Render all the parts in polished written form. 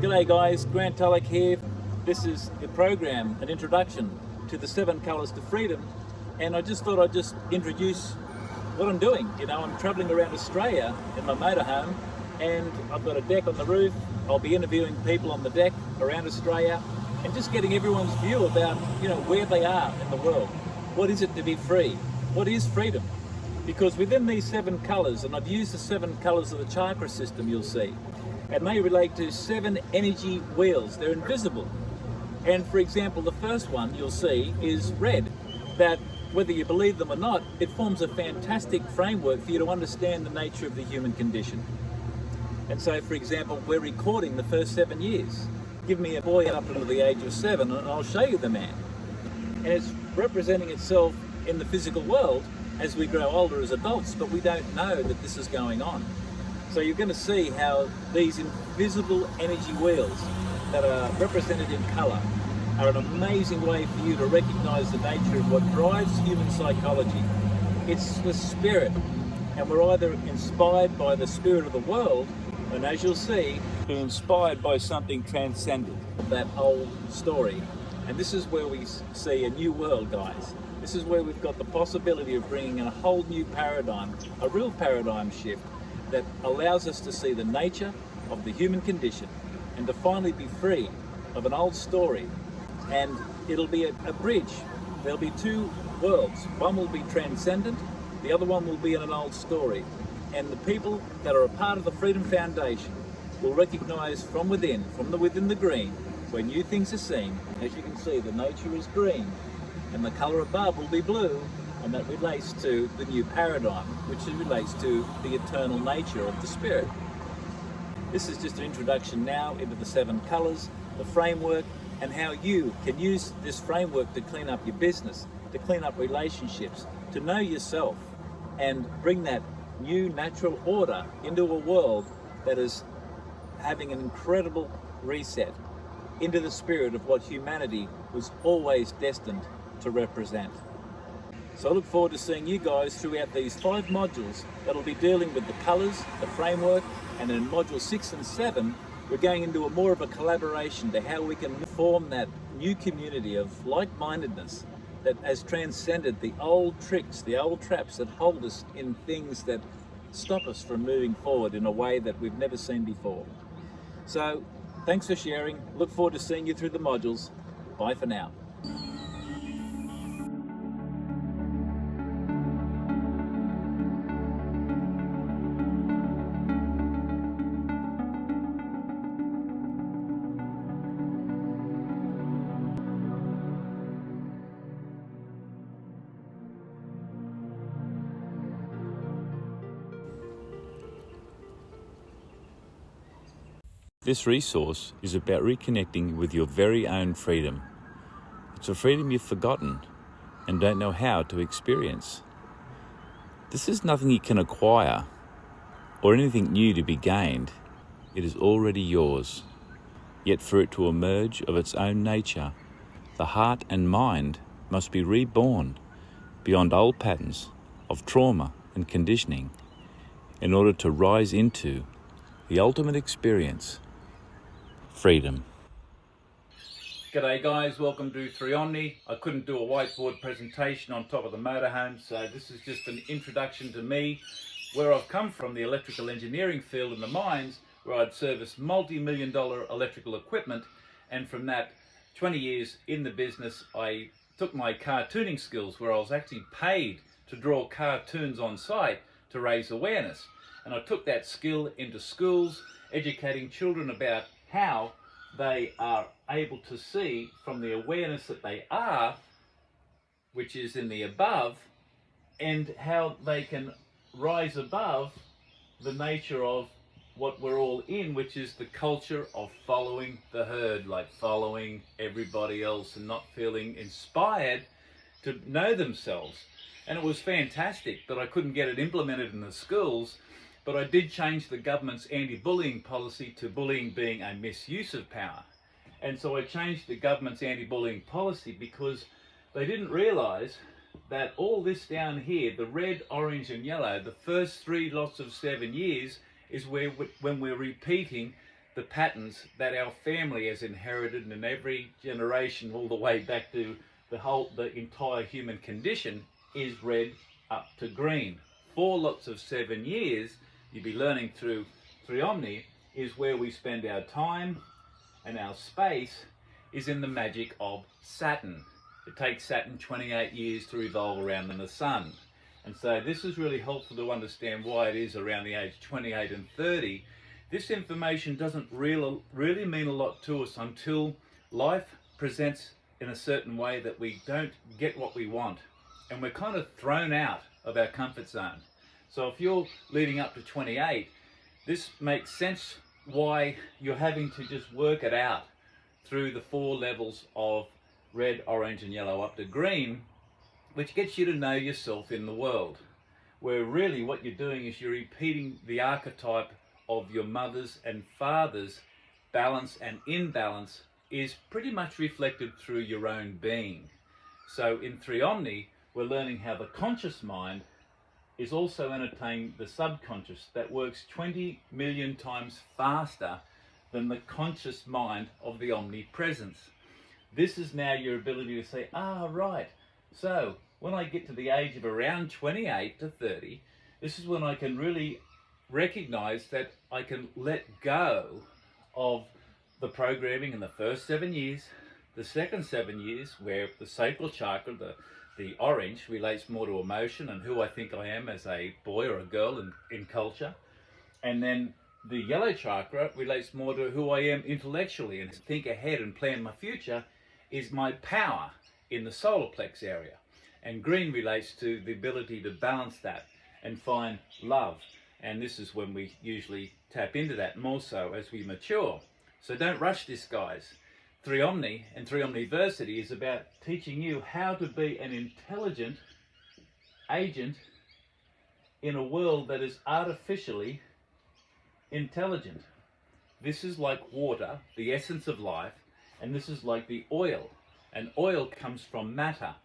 G'day guys, Grant Tulloch here. This is a program, an introduction to the 7 Colours to Freedom, and I just thought I'd just introduce what I'm doing. You know, I'm travelling around Australia in my motorhome, and I've got a deck on the roof. I'll be interviewing people on the deck around Australia and just getting everyone's view about, you know, where they are in the world. What is it to be free? What is freedom? Because within these 7 colours, and I've used the 7 colours of the chakra system, you'll see, and they relate to 7 energy wheels. They're invisible. And for example, the first one you'll see is red. That, whether you believe them or not, it forms a fantastic framework for you to understand the nature of the human condition. And so, for example, we're recording the first 7 years. Give me a boy up until the age of 7 and I'll show you the man. And it's representing itself in the physical world as we grow older as adults, but we don't know that this is going on. So you're going to see how these invisible energy wheels that are represented in colour are an amazing way for you to recognise the nature of what drives human psychology. It's the spirit, and we're either inspired by the spirit of the world, and as you'll see, we're inspired by something transcendent, that old story. And this is where we see a new world, guys. This is where we've got the possibility of bringing in a whole new paradigm, a real paradigm shift that allows us to see the nature of the human condition and to finally be free of an old story. And it'll be a bridge. There'll be 2 worlds. One will be transcendent, the other one will be in an old story. And the people that are a part of the Freedom Foundation will recognise from within the green, where new things are seen. As you can see, the nature is green, and the colour above will be blue, and that relates to the new paradigm, which relates to the eternal nature of the spirit. This is just an introduction now into the 7 colours, the framework, and how you can use this framework to clean up your business, to clean up relationships, to know yourself, and bring that new natural order into a world that is having an incredible reset into the spirit of what humanity was always destined to represent. So I look forward to seeing you guys throughout these 5 modules that'll be dealing with the colours, the framework, and in module 6 and 7, we're going into more of a collaboration to how we can form that new community of like-mindedness that has transcended the old tricks, the old traps that hold us in things that stop us from moving forward in a way that we've never seen before. So thanks for sharing. Look forward to seeing you through the modules. Bye for now. This resource is about reconnecting with your very own freedom. It's a freedom you've forgotten and don't know how to experience. This is nothing you can acquire or anything new to be gained. It is already yours. Yet for it to emerge of its own nature, the heart and mind must be reborn beyond old patterns of trauma and conditioning in order to rise into the ultimate experience, freedom. G'day guys, welcome to 3 Omni. I couldn't do a whiteboard presentation on top of the motorhome, so this is just an introduction to me, where I've come from, the electrical engineering field in the mines, where I'd serviced multi-million-dollar electrical equipment, and from that 20 years in the business, I took my cartooning skills, where I was actually paid to draw cartoons on site to raise awareness. And I took that skill into schools, educating children about how they are able to see from the awareness that they are, which is in the above, and how they can rise above the nature of what we're all in, which is the culture of following the herd, like following everybody else and not feeling inspired to know themselves. And it was fantastic that I couldn't get it implemented in the schools, but I did change the government's anti-bullying policy to bullying being a misuse of power. And so I changed the government's anti-bullying policy because they didn't realise that all this down here, the red, orange and yellow, the first 3 lots of 7 years is where when we're repeating the patterns that our family has inherited in every generation all the way back to the entire human condition is red up to green. 4 lots of 7 years you'll be learning through Triomni is where we spend our time, and our space is in the magic of Saturn. It takes Saturn 28 years to revolve around the sun. And so this is really helpful to understand why it is around the age 28 and 30. This information doesn't really mean a lot to us until life presents in a certain way that we don't get what we want. And we're kind of thrown out of our comfort zone. So if you're leading up to 28, this makes sense why you're having to just work it out through the 4 levels of red, orange and yellow up to green, which gets you to know yourself in the world. Where really what you're doing is you're repeating the archetype of your mother's and father's balance and imbalance is pretty much reflected through your own being. So in Triomni, we're learning how the conscious mind is also entertaining the subconscious that works 20 million times faster than the conscious mind of the omnipresence. This is now your ability to say, right, so when I get to the age of around 28 to 30, this is when I can really recognize that I can let go of the programming in the first 7 years, the second 7 years where the sacral chakra, the orange, relates more to emotion and who I think I am as a boy or a girl in culture. And then the yellow chakra relates more to who I am intellectually and think ahead and plan my future is my power in the solar plex area. And green relates to the ability to balance that and find love. And this is when we usually tap into that more so as we mature. So don't rush this, guys. Triomni and Triomniversity is about teaching you how to be an intelligent agent in a world that is artificially intelligent. This is like water, the essence of life, and this is like the oil. And oil comes from matter.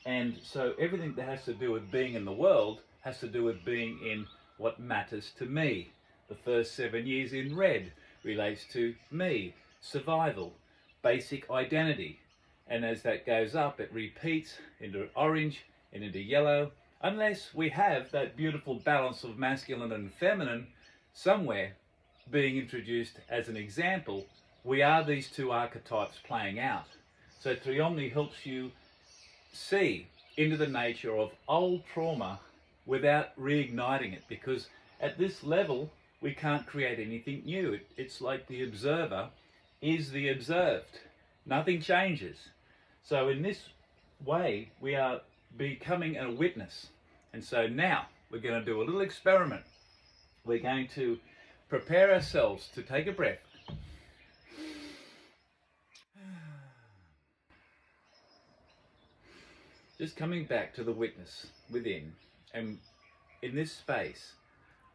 And so everything that has to do with being in the world has to do with being in what matters to me. The first 7 years in red relates to me, survival, basic identity. And as that goes up, it repeats into orange and into yellow, unless we have that beautiful balance of masculine and feminine somewhere being introduced as an example. We are these 2 archetypes playing out. So Triomni helps you see into the nature of old trauma without reigniting it, because at this level we can't create anything new. It's like the observer is the observed. Nothing changes. So in this way we are becoming a witness. And so now we're going to do a little experiment. We're going to prepare ourselves to take a breath. Just coming back to the witness within. And in this space,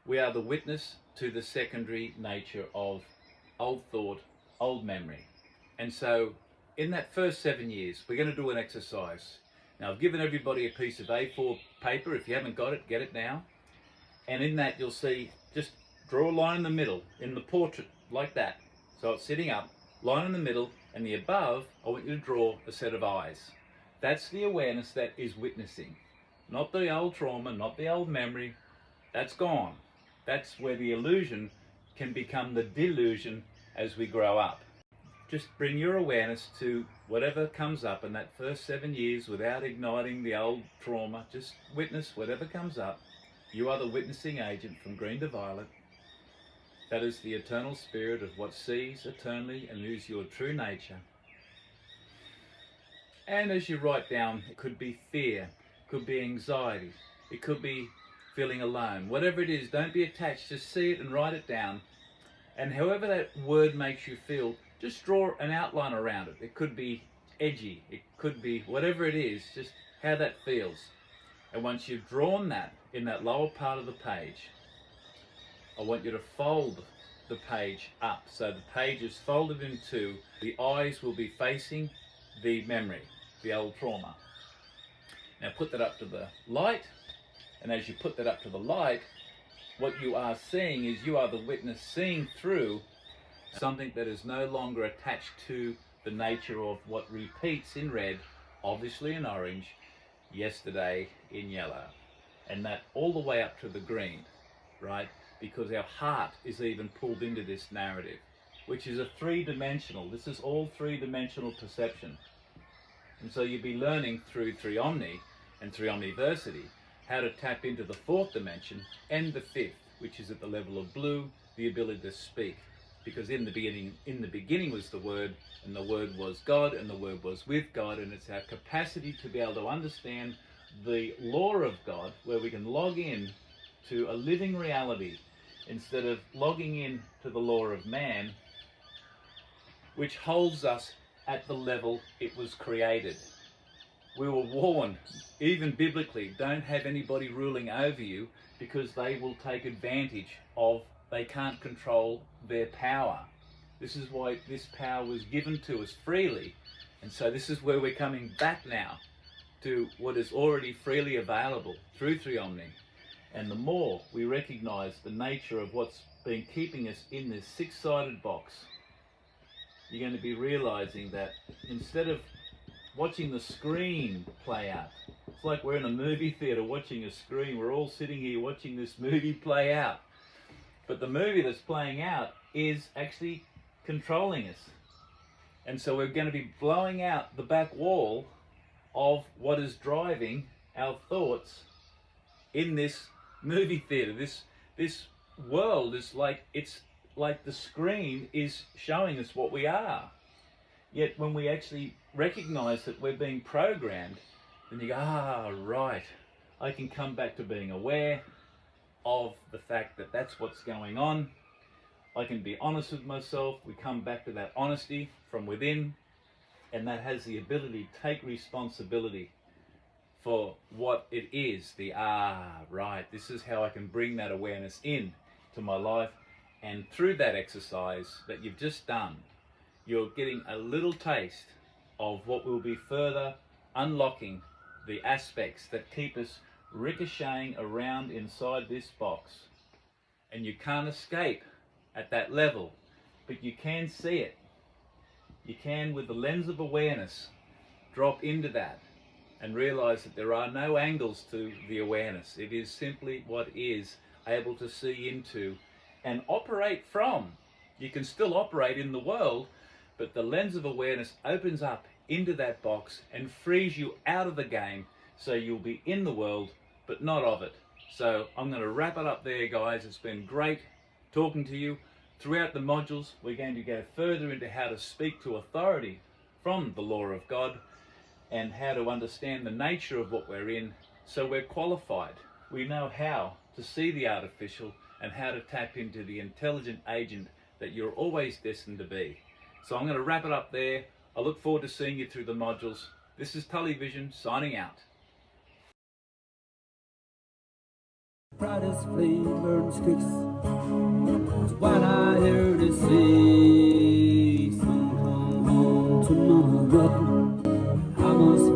we are the witness to the secondary nature of old thought, old memory. And so in that first 7 years, we're going to do an exercise. Now, I've given everybody a piece of A4 paper. If you haven't got it, get it now. And in that, you'll see, just draw a line in the middle, in the portrait, like that. So it's sitting up, line in the middle, and the above, I want you to draw a set of eyes. That's the awareness that is witnessing. Not the old trauma, not the old memory. That's gone. That's where the illusion can become the delusion as we grow up. Just bring your awareness to whatever comes up in that first 7 years without igniting the old trauma. Just witness whatever comes up. You are the witnessing agent from green to violet. That is the eternal spirit of what sees eternally and is your true nature. And as you write down, it could be fear, it could be anxiety, it could be feeling alone. Whatever it is, don't be attached. Just see it and write it down. And however that word makes you feel, just draw an outline around it. It could be edgy, it could be whatever it is, just how that feels. And once you've drawn that in that lower part of the page, I want you to fold the page up. So the page is folded in 2. The eyes will be facing the memory, the old trauma. Now put that up to the light, and as you put that up to the light, what you are seeing is you are the witness seeing through something that is no longer attached to the nature of what repeats in red, obviously in orange, yesterday in yellow, and that all the way up to the green, right? Because our heart is even pulled into this narrative, which is a three-dimensional, this is all three-dimensional perception. And so you'll be learning through Triomni and Triomniversity how to tap into the fourth dimension and the fifth, which is at the level of blue, the ability to speak. Because in the beginning was the Word, and the Word was God, and the Word was with God, and it's our capacity to be able to understand the law of God, where we can log in to a living reality instead of logging in to the law of man, which holds us at the level it was created. We were warned, even biblically, don't have anybody ruling over you, because they will take advantage of, they can't control their power. This is why this power was given to us freely. And so this is where we're coming back now to what is already freely available through Triomni. And the more we recognize the nature of what's been keeping us in this six-sided box, you're going to be realizing that instead of watching the screen play out, it's like we're in a movie theater watching a screen. We're all sitting here watching this movie play out. But the movie that's playing out is actually controlling us. And so we're going to be blowing out the back wall of what is driving our thoughts in this movie theater. This world is like, it's like the screen is showing us what we are. Yet when we actually recognize that we're being programmed, then you go, right, I can come back to being aware of the fact that that's what's going on. I can be honest with myself. We come back to that honesty from within, and that has the ability to take responsibility for what it is. Right, this is how I can bring that awareness in to my life. And through that exercise that you've just done, you're getting a little taste of what will be further unlocking the aspects that keep us ricocheting around inside this box. And you can't escape at that level, but you can see it. You can, with the lens of awareness, drop into that and realize that there are no angles to the awareness. It is simply what is able to see into and operate from. You can still operate in the world, but the lens of awareness opens up into that box and frees you out of the game, so you'll be in the world but not of it. So I'm going to wrap it up there, guys. It's been great talking to you. Throughout the modules, we're going to go further into how to speak to authority from the law of God and how to understand the nature of what we're in, so we're qualified. We know how to see the artificial and how to tap into the intelligent agent that you're always destined to be. So I'm going to wrap it up there. I look forward to seeing you through the modules. This is Tully Vision signing out. Proudest flavored sticks is what I hear to say. Some come home tomorrow. I must